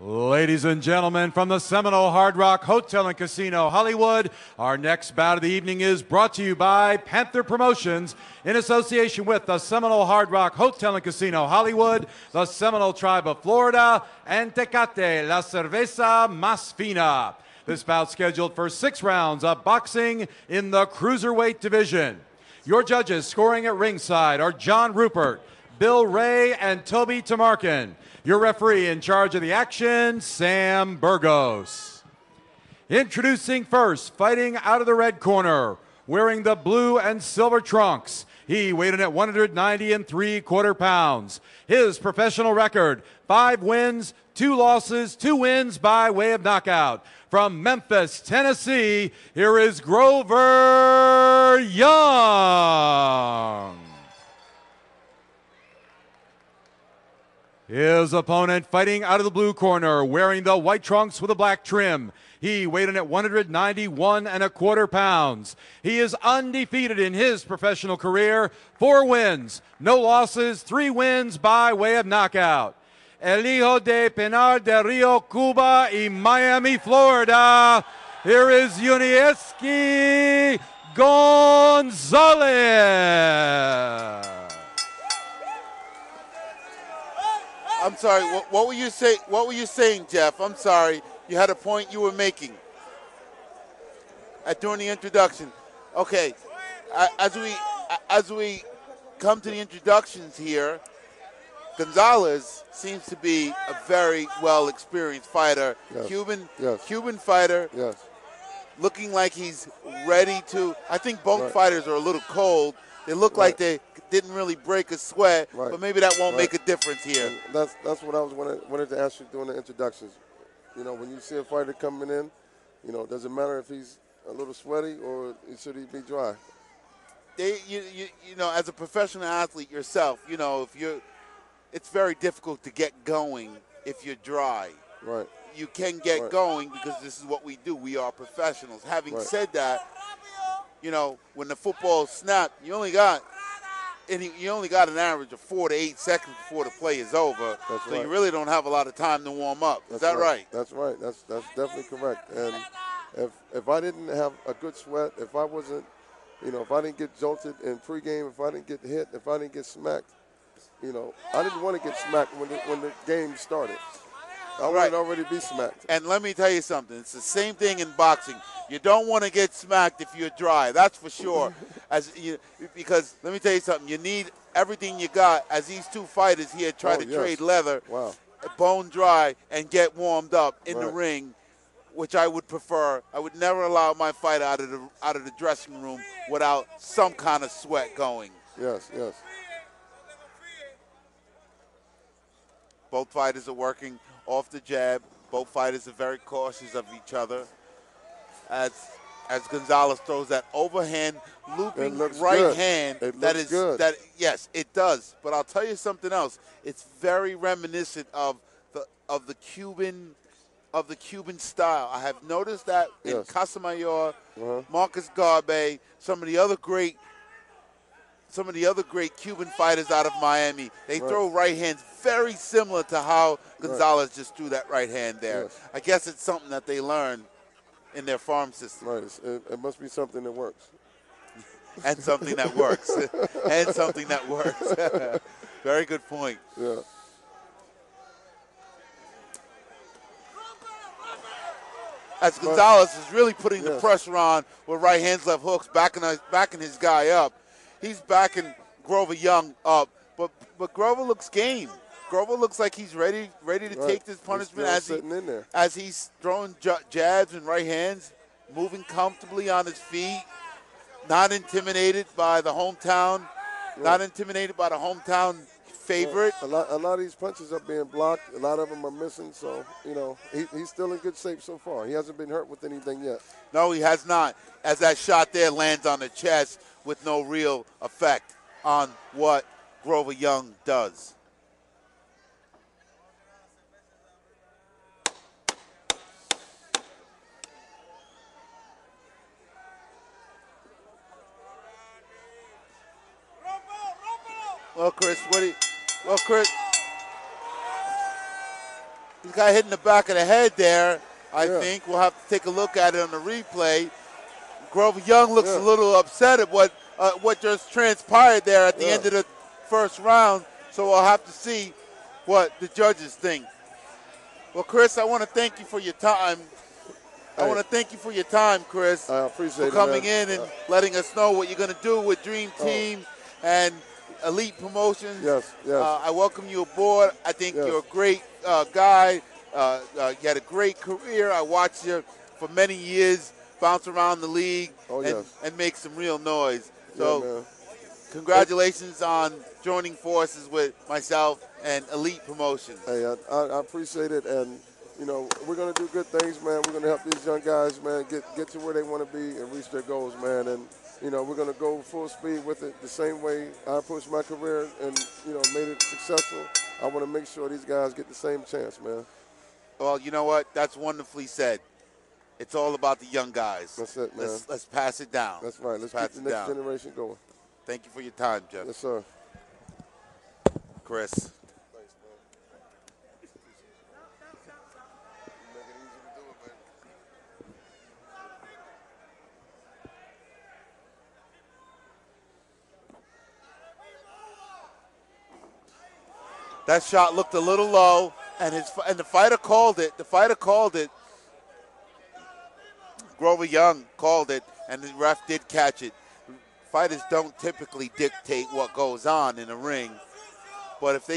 Ladies and gentlemen, from the Seminole Hard Rock Hotel and Casino, Hollywood, our next bout of the evening is brought to you by Panther Promotions in association with the Seminole Hard Rock Hotel and Casino, Hollywood, the Seminole Tribe of Florida, and Tecate, La Cerveza Más Fina. This bout scheduled for 6 rounds of boxing in the cruiserweight division. Your judges scoring at ringside are John Rupert, Bill Ray, and Toby Tamarkin. Your referee in charge of the action, Sam Burgos. Introducing first, fighting out of the red corner, wearing the blue and silver trunks. He weighed in at 190 3/4 pounds. His professional record, 5 wins, 2 losses, 2 wins by way of knockout. From Memphis, Tennessee, here is Grover Young. His opponent fighting out of the blue corner, wearing the white trunks with a black trim. He weighed in at 191 1/4 pounds. He is undefeated in his professional career, 4 wins, no losses, 3 wins by way of knockout. El hijo de Pinar del Rio, Cuba y Miami, Florida. Here is Yunieski Gonzalez. I'm sorry. What were you saying? What were you saying, Jeff? I'm sorry. You had a point you were making during the introduction. Okay. As we come to the introductions here, Gonzalez seems to be a very well experienced fighter. Yes. Cuban fighter. Yes. Looking like he's ready to. I think both Right. fighters are a little cold. They look like they didn't really break a sweat, Right. but maybe that won't Right. make a difference here. And that's what I wanted to ask you during the introductions. You know, when you see a fighter coming in, you know, does it matter if he's a little sweaty or should he be dry? You know, as a professional athlete yourself, you know, it's very difficult to get going if you're dry. Right. You can get going because this is what we do. We are professionals. Having said that, you know, when the football snapped, you only got an average of 4 to 8 seconds before the play is over. That's so right. you really don't have a lot of time to warm up. Is that right? That's right. That's definitely correct. And if I didn't have a good sweat, if I wasn't, you know, if I didn't get jolted in pregame, if I didn't get hit, if I didn't get smacked, you know, I didn't want to get smacked when the game started. I wanted to already be smacked. And let me tell you something. It's the same thing in boxing. You don't want to get smacked if you're dry. That's for sure. Because let me tell you something. You need everything you got as these two fighters here try to trade leather, bone dry, and get warmed up in the ring, which I would prefer. I would never allow my fight out of the dressing room without some kind of sweat going. Yes, yes. Both fighters are working off the jab. Both fighters are very cautious of each other. As Gonzalez throws that overhand looping right hand, yes, it does. But I'll tell you something else. It's very reminiscent of the Cuban style. I have noticed that in Casamayor, Marcus Garbe, some of the other great Cuban fighters out of Miami. They throw right hands very similar to how Gonzalez just threw that right hand there. Yes. I guess it's something that they learned in their farm system. Right. It must be something that works. And something that works. And something that works. Very good point. Yeah. As Gonzalez is really putting the pressure on with right hands, left hooks, backing his guy up. He's backing Grover Young up, but Grover looks game. Grover looks like he's ready to take this punishment as he's throwing jabs and right hands, moving comfortably on his feet, not intimidated by the hometown, favorite. A lot of these punches are being blocked. A lot of them are missing. So, you know, he's still in good shape so far. He hasn't been hurt with anything yet. No, he has not. As that shot there lands on the chest with no real effect on what Grover Young does. Well, Chris, He's got hit in the back of the head there, I think. We'll have to take a look at it on the replay. Grover Young looks a little upset at what just transpired there at the end of the first round, so we'll have to see what the judges think. Well, Chris, I want to thank you for your time. I want to thank you for your time, Chris. I appreciate for coming in and letting us know what you're going to do with Dream Team and Elite Promotions. Yes. I welcome you aboard. I think you're a great guy. You had a great career. I watched you for many years bounce around the league and make some real noise. So congratulations on joining forces with myself and Elite Promotions. Hey, I appreciate it, and you know, we're going to do good things, man. We're going to help these young guys, man, get to where they want to be and reach their goals, man. And you know, we're going to go full speed with it the same way I approached my career and, you know, made it successful. I want to make sure these guys get the same chance, man. Well, you know what? That's wonderfully said. It's all about the young guys. That's it, man. Let's pass it down. That's right. Let's keep the next generation going. Thank you for your time, Jeff. Yes, sir. Chris. Thanks, man. You make it easy to do it, man. That shot looked a little low, and the fighter called it. The fighter called it. Grover Young called it, and the ref did catch it. Fighters don't typically dictate what goes on in a ring, but if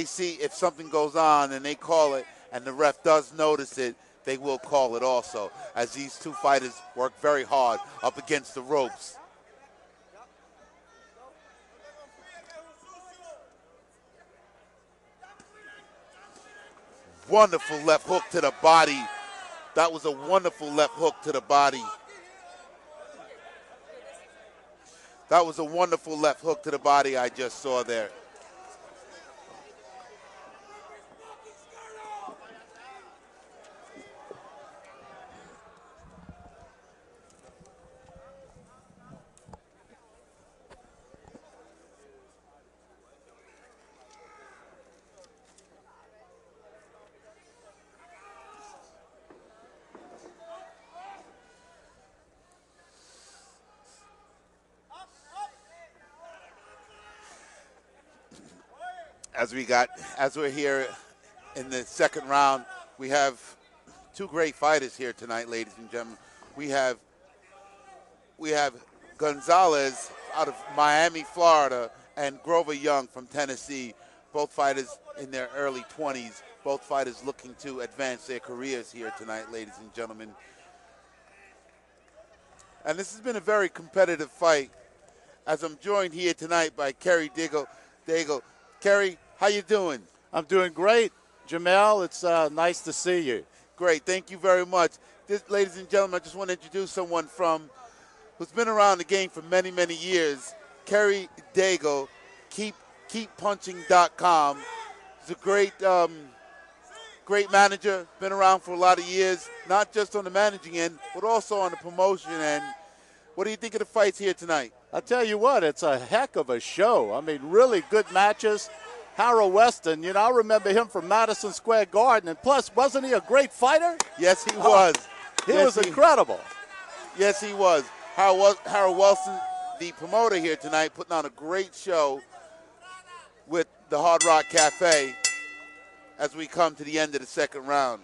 something goes on and they call it, and the ref does notice it, they will call it also, as these two fighters work very hard up against the ropes. Wonderful left hook to the body. That was a wonderful left hook to the body. That was a wonderful left hook to the body I just saw there. As we're here in the second round, we have two great fighters here tonight, ladies and gentlemen. We have Gonzalez out of Miami, Florida, and Grover Young from Tennessee. Both fighters in their early 20s. Both fighters looking to advance their careers here tonight, ladies and gentlemen. And this has been a very competitive fight, as I'm joined here tonight by Kerry Daigle. Kerry, how you doing? I'm doing great. Jamel, it's nice to see you. Great, thank you very much. Ladies and gentlemen, I just want to introduce someone who's been around the game for many, many years. Kerry Daigle, keeppunching.com. He's a great manager, been around for a lot of years, not just on the managing end, but also on the promotion end. What do you think of the fights here tonight? I'll tell you what, it's a heck of a show. I mean, really good matches. Harold Weston, you know, I remember him from Madison Square Garden, and plus, wasn't he a great fighter? Yes, he was. He was incredible. Yes, he was. Harold Wilson, the promoter here tonight, putting on a great show with the Hard Rock Cafe as we come to the end of the second round.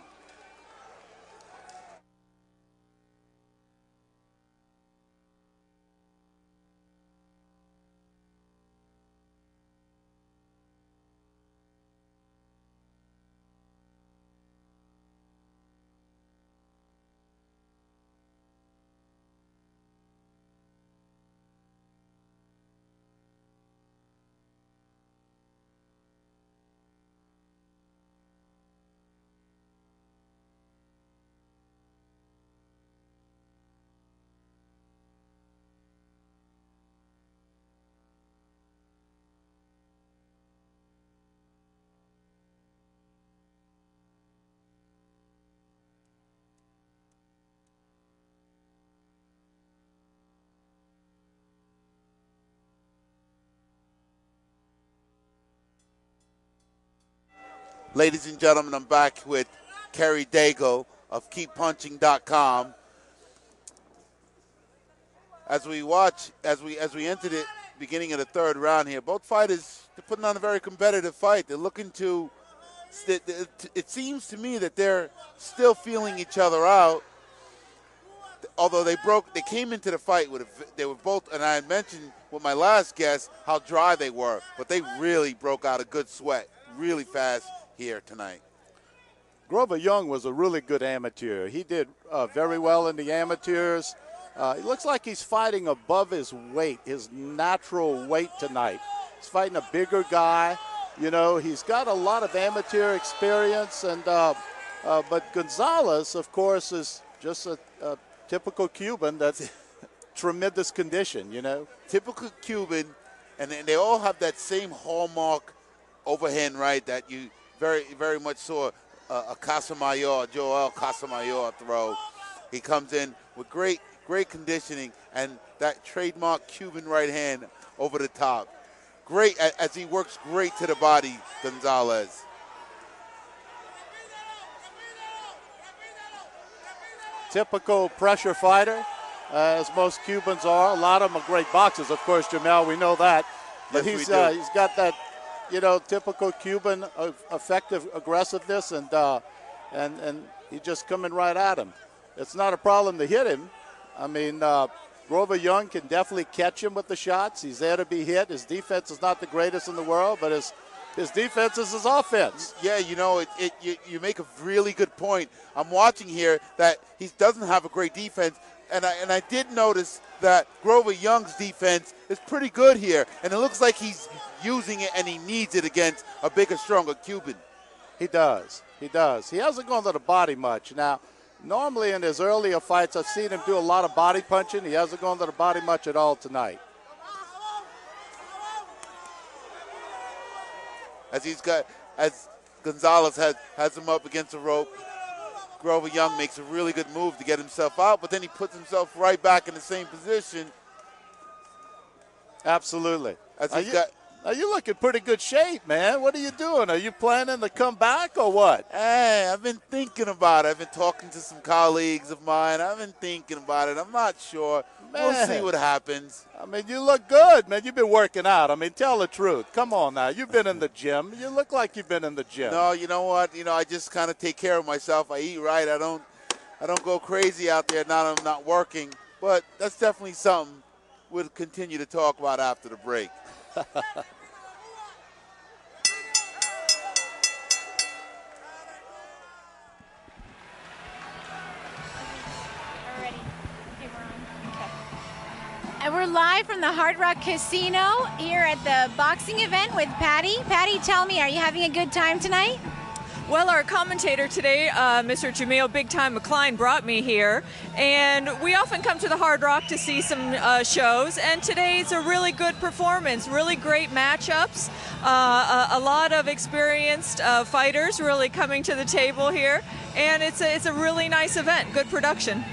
Ladies and gentlemen, I'm back with Kerry Daigle of KeepPunching.com. As we enter the beginning of the third round here, both fighters, they're putting on a very competitive fight. They're looking to, it seems to me that they're still feeling each other out. Although they came into the fight they were both, and I had mentioned with my last guest how dry they were, but they really broke out a good sweat really fast here tonight. Grover Young was a really good amateur. He did very well in the amateurs. It looks like he's fighting above his weight, his natural weight tonight. He's fighting a bigger guy. You know, he's got a lot of amateur experience, and but Gonzalez, of course, is just a typical Cuban that's tremendous condition, you know. Typical Cuban, and they all have that same hallmark overhand right that you very, very much saw a Casamayor, Joel Casamayor throw. He comes in with great conditioning and that trademark Cuban right hand over the top. Great, as he works great to the body, Gonzalez. Typical pressure fighter, as most Cubans are. A lot of them are great boxers, of course, Jamel, we know that. But yes, he's got that, you know, typical Cuban effective aggressiveness, and he's just coming right at him. It's not a problem to hit him. I mean, Grover Young can definitely catch him with the shots. He's there to be hit. His defense is not the greatest in the world, but his defense is his offense. Yeah, you know, you make a really good point. I'm watching here that he doesn't have a great defense, and I did notice that Grover Young's defense is pretty good here, and it looks like he's using it and he needs it against a bigger, stronger Cuban. He does. He does. He hasn't gone to the body much. Now, normally in his earlier fights, I've seen him do a lot of body punching. He hasn't gone to the body much at all tonight. As Gonzalez has him up against the rope, Grover Young makes a really good move to get himself out, but then he puts himself right back in the same position. Absolutely. Are you looking pretty good shape, man? What are you doing? Are you planning to come back or what? Hey, I've been thinking about it. I've been talking to some colleagues of mine. I've been thinking about it. I'm not sure. Man, we'll see what happens. I mean, you look good, man. You've been working out. I mean, tell the truth. Come on now. You've been in the gym. You look like you've been in the gym. No, you know what? You know, I just kind of take care of myself. I eat right. I don't go crazy out there now that I'm not working. But that's definitely something we'll continue to talk about after the break. And we're live from the Hard Rock Casino here at the boxing event with Patty. Patty, tell me, are you having a good time tonight? Well, our commentator today, Mr. Jamil Big Time McCline, brought me here, and we often come to the Hard Rock to see some shows, and today's a really good performance, really great matchups, a lot of experienced fighters really coming to the table here, and it's a really nice event, good production.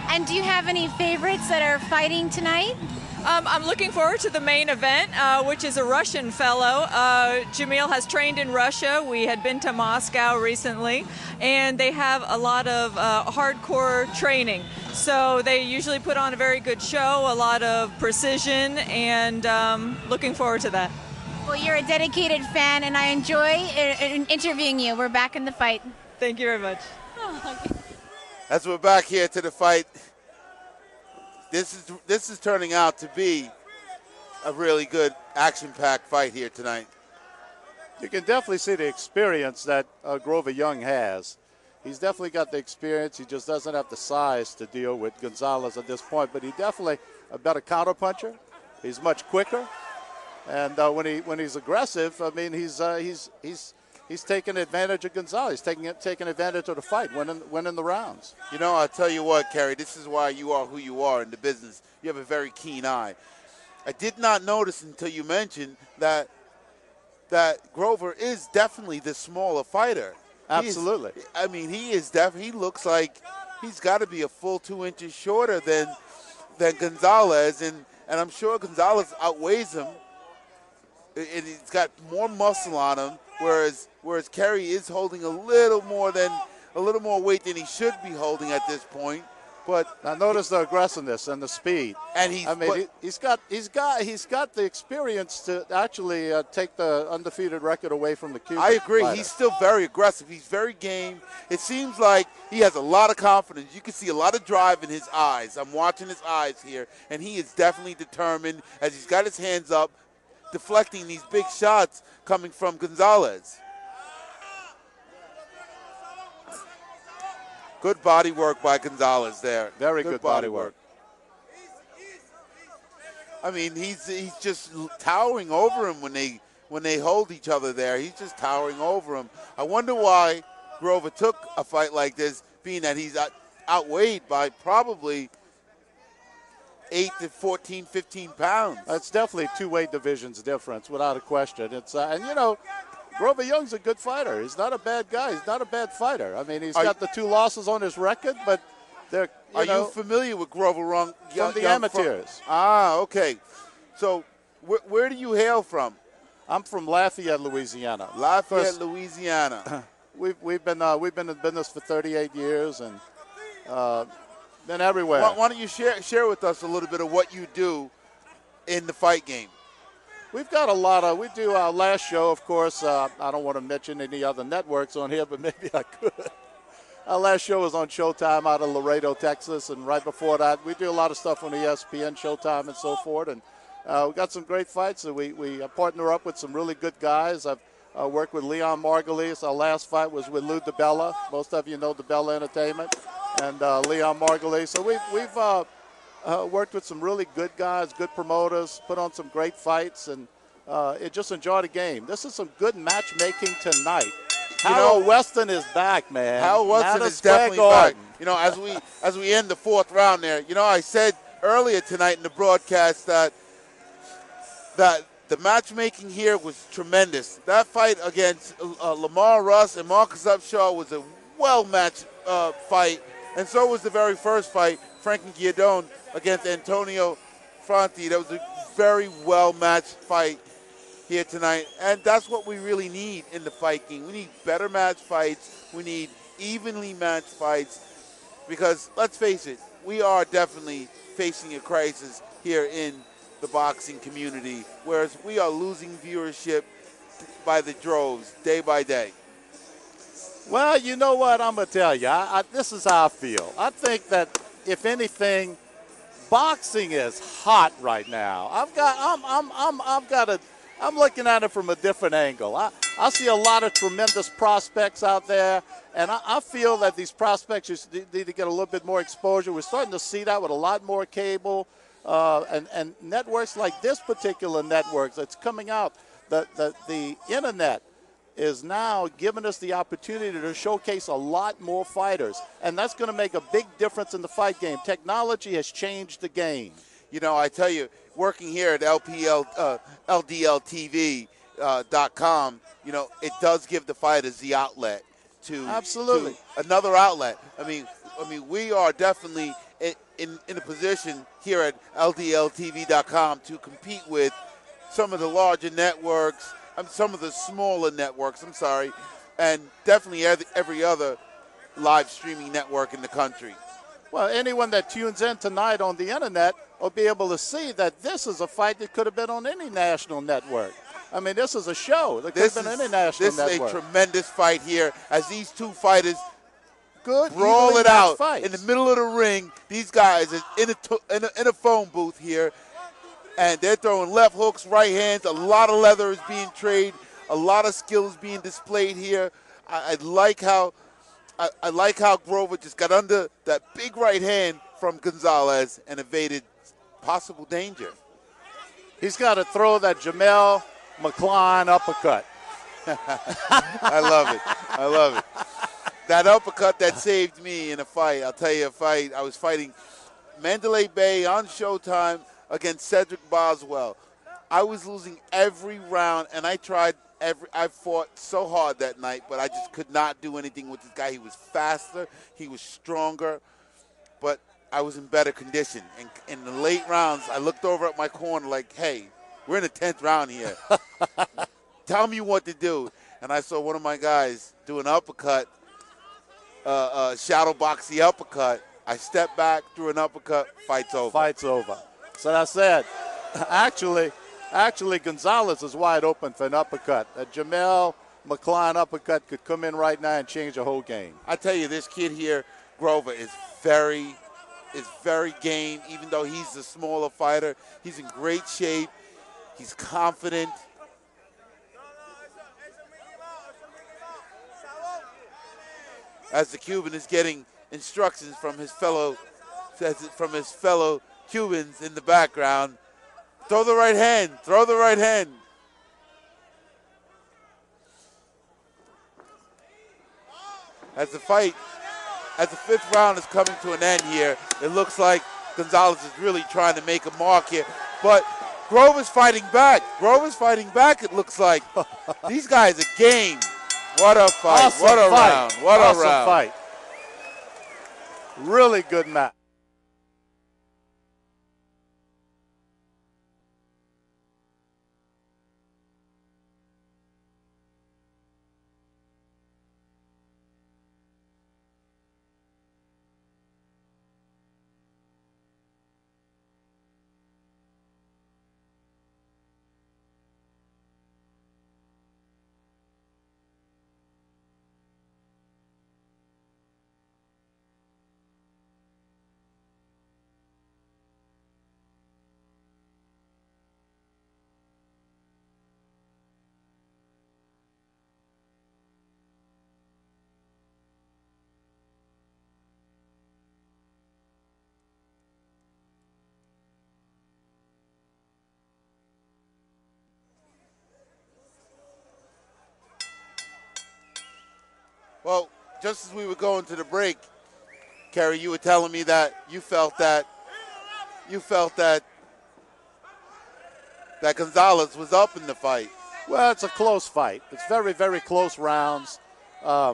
And do you have any favorites that are fighting tonight? I'm looking forward to the main event, which is a Russian fellow. Jamil has trained in Russia. We had been to Moscow recently, and they have a lot of hardcore training. So they usually put on a very good show, a lot of precision, and looking forward to that. Well, you're a dedicated fan, and I enjoy interviewing you. We're back in the fight. Thank you very much. Oh, okay. As we're back here to the fight, this is turning out to be a really good action-packed fight here tonight. You can definitely see the experience that Grover Young has. He's definitely got the experience. He just doesn't have the size to deal with Gonzalez at this point, but he definitely a better counterpuncher. He's much quicker, and when he's aggressive, I mean he's taking advantage of Gonzalez. He's taking advantage of the fight, winning the rounds. You know, I'll tell you what, Kerry, this is why you are who you are in the business. You have a very keen eye. I did not notice until you mentioned that Grover is definitely the smaller fighter. Absolutely. He looks like he's got to be a full 2 inches shorter than Gonzalez, and I'm sure Gonzalez outweighs him. And he's got more muscle on him, whereas Kerry is holding a little more than a little more weight than he should be holding at this point. But now notice the aggressiveness and the speed. And he's got the experience to actually take the undefeated record away from the Cuban. I agree. fighter. He's still very aggressive. He's very game. It seems like he has a lot of confidence. You can see a lot of drive in his eyes. I'm watching his eyes here, and he is definitely determined as he's got his hands up, deflecting these big shots coming from Gonzalez. Good body work by Gonzalez there. Very good body work. I mean, he's just towering over him when they hold each other there. He's just towering over him. I wonder why Grover took a fight like this, being that he's outweighed by probably 8 to 14, 15 pounds. It's definitely two weight divisions difference, without a question. It's and you know, Grover Young's a good fighter. He's not a bad guy. He's not a bad fighter. I mean, he's got the 2 losses on his record, but they're, you familiar with Grover Young? From the amateurs. Okay. So where do you hail from? I'm from Lafayette, Louisiana. Lafayette, Louisiana. We've been in business for 38 years and been everywhere. Why don't you share with us a little bit of what you do in the fight game? We've got a lot of, we do our last show, of course. I don't want to mention any other networks on here, but maybe I could. Our last show was on Showtime out of Laredo, Texas, and right before that, we do a lot of stuff on ESPN, Showtime, and so forth. And we got some great fights, and we partner up with some really good guys. I've worked with Leon Margulies. Our last fight was with Lou DiBella. Most of you know DiBella Entertainment and Leon Margulies. So we've worked with some really good guys, good promoters, put on some great fights, and just enjoy the game. This is some good matchmaking tonight. Harold Weston is back, man. Harold Weston is definitely back. You know, as we end the 4th round there, you know, I said earlier tonight in the broadcast that the matchmaking here was tremendous. That fight against Lamar Russ and Marcus Upshaw was a well-matched fight, and so was the very first fight, Frankie Giardone against Antonio Fronti. That was a very well-matched fight here tonight, and that's what we really need in the fight game. We need better match fights. We need evenly matched fights because, let's face it, we are definitely facing a crisis here in the boxing community, whereas we are losing viewership by the droves day by day. Well, you know what? I'm going to tell you. This is how I feel. I think that, if anything, boxing is hot right now. I'm looking at it from a different angle. I see a lot of tremendous prospects out there, and I feel that these prospects just need to get a little bit more exposure. We're starting to see that with a lot more cable and networks like this particular network that's coming out. The internet is now giving us the opportunity to showcase a lot more fighters, and that's going to make a big difference in the fight game. Technology has changed the game. You know, I tell you, working here at LDLTv.com, you know, it does give the fighters the outlet to absolutely to another outlet. I mean, we are definitely in a position here at LDLTv.com to compete with some of the larger networks, some of the smaller networks, and definitely every other live streaming network in the country. Well, anyone that tunes in tonight on the internet will be able to see that this is a fight that could have been on any national network. I mean, this is a show that could have been any national network. This is a tremendous fight here as these two fighters brawl it out fights. In the middle of the ring. These guys are in a phone booth here, and they're throwing left hooks, right hands. A lot of leather is being traded, a lot of skills being displayed here. I like how Grover just got under that big right hand from Gonzalez and evaded possible danger. He's got to throw that Jamel McCline uppercut. I love it. That uppercut that saved me in a fight. I'll tell you a fight. I was fighting Mandalay Bay on Showtime against Cedric Boswell. I was losing every round, and I fought so hard that night, but I just could not do anything with this guy. He was faster. He was stronger, but I was in better condition. And in the late rounds, I looked over at my corner like, hey, we're in the 10th round here. Tell me what to do. And I saw one of my guys do an uppercut, shadow box the uppercut. I step back, threw an uppercut, fight's over. Fight's over. So I said, actually, Gonzalez is wide open for an uppercut. A Jamel McCline uppercut could come in right now and change the whole game. I tell you, this kid here, Grover, is very game. Even though he's the smaller fighter, he's in great shape. He's confident. As the Cuban is getting instructions from his fellow Cubans in the background. Throw the right hand. Throw the right hand. As the fifth round is coming to an end here, it looks like Gonzalez is really trying to make a mark here. But Grover's fighting back. It looks like. These guys are game. What a fight. Awesome what a fight. round. What a awesome round. Fight. Really good match. Well, just as we were going to the break, Kerry, you were telling me that you felt that Gonzalez was up in the fight. Well, it's a close fight. It's very, very close rounds. I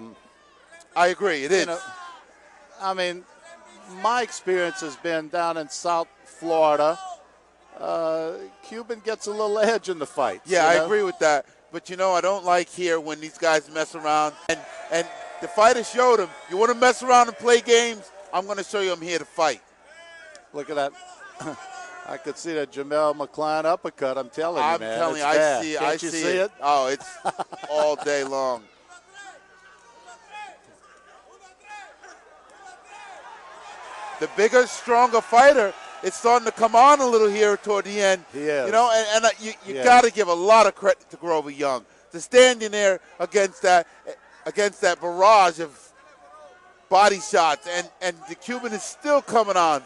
agree, it is. I mean, my experience has been down in South Florida. Cuban gets a little edge in the fight. Yeah, I agree with that. But, I don't like here when these guys mess around. And the fighter showed him, you want to mess around and play games? I'm going to show you I'm here to fight. Look at that. I could see that Jamel McCline uppercut. I'm telling you, man. I'm telling you, bad. I see it. Can't I you see see it? Oh, it's all day long. The bigger, stronger fighter is starting to come on a little here toward the end. He is. You got to give a lot of credit to Grover Young to stand in there against that barrage of body shots, and the Cuban is still coming on.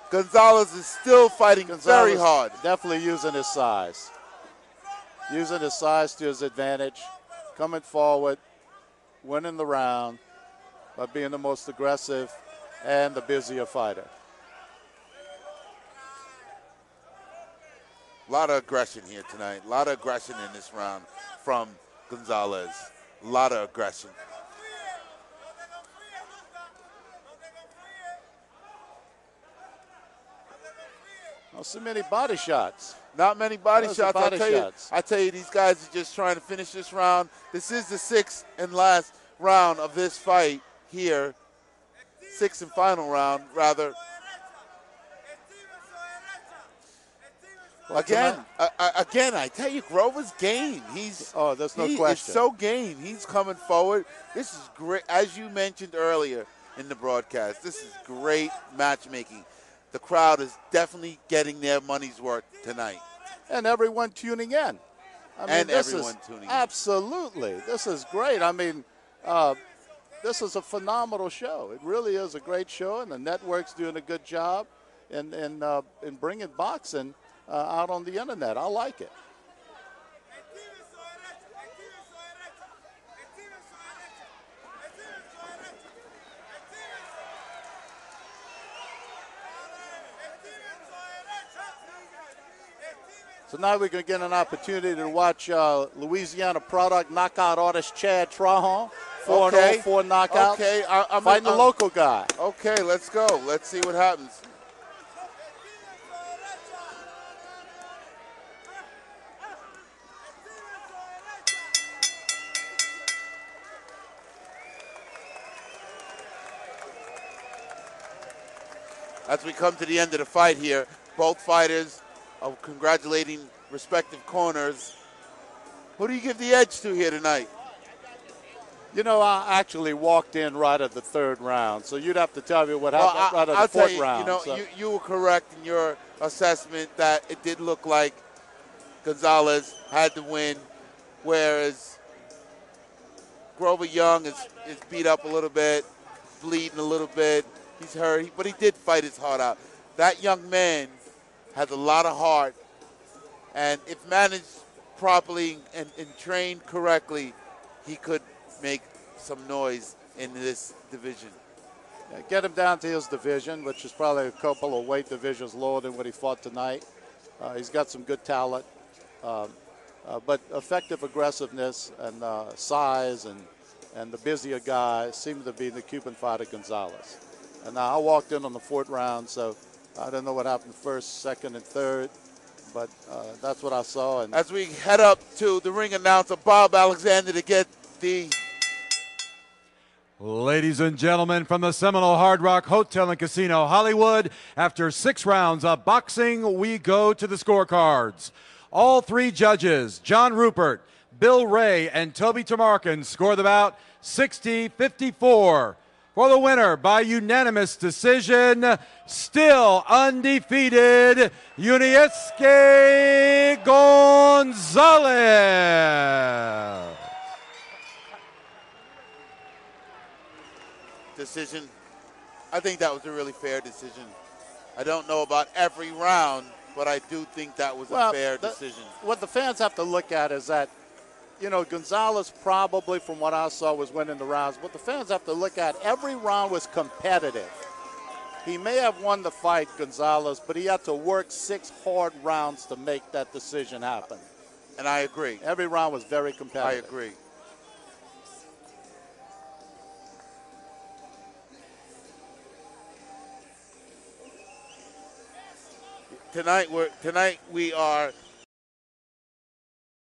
Gonzalez is still fighting very hard. Definitely using his size. Using his size to his advantage. Coming forward, winning the round by being the most aggressive and the busier fighter. A lot of aggression here tonight. A lot of aggression in this round from Gonzalez. A lot of aggression. Not so many body shots. Not many body shots. I tell you, these guys are just trying to finish this round. This is the sixth and last round of this fight here. Sixth and final round, rather. Again, I tell you, Grover's game. There's no question. He's so game. He's coming forward. This is great. As you mentioned earlier in the broadcast, this is great matchmaking. The crowd is definitely getting their money's worth tonight. And everyone tuning in. Absolutely. This is great. I mean, this is a phenomenal show. It really is a great show, and the network's doing a good job in bringing boxing out on the internet. I like it. So now we're going to get an opportunity to watch Louisiana product knockout artist Chad Trahan, 4-0, knockouts. Okay, fighting the local guy. Okay, let's go. Let's see what happens. as we come to the end of the fight here. Both fighters are congratulating respective corners. Who do you give the edge to here tonight? You know, I actually walked in right at the third round, so you'd have to tell me what happened right at I'll the fourth tell you, round. You know, so. you were correct in your assessment that it did look like Gonzalez had the win, whereas Grover Young is beat up a little bit, bleeding a little bit. He's hurt, but he did fight his heart out. That young man has a lot of heart, and if managed properly and trained correctly, he could make some noise in this division. Yeah, get him down to his division, which is probably a couple of weight divisions lower than what he fought tonight. He's got some good talent, but effective aggressiveness and size and the busier guy seem to be the Cuban fighter Gonzalez. And now I walked in on the fourth round, so I don't know what happened first, second, and third, but that's what I saw. And as we head up to the ring announcer, Bob Alexander, to get the... Ladies and gentlemen, from the Seminole Hard Rock Hotel and Casino, Hollywood, after 6 rounds of boxing, we go to the scorecards. All 3 judges, John Rupert, Bill Ray, and Toby Tamarkin, score the bout 60-54. For the winner by unanimous decision, still undefeated, Yunieski Gonzalez. Decision. I think that was a really fair decision. I don't know about every round, but I do think that was a fair decision. What the fans have to look at is that, you know, Gonzalez probably, from what I saw, was winning the rounds. What the fans have to look at, every round was competitive. He may have won the fight, Gonzalez, but he had to work 6 hard rounds to make that decision happen. And I agree. Every round was very competitive. I agree. Tonight we are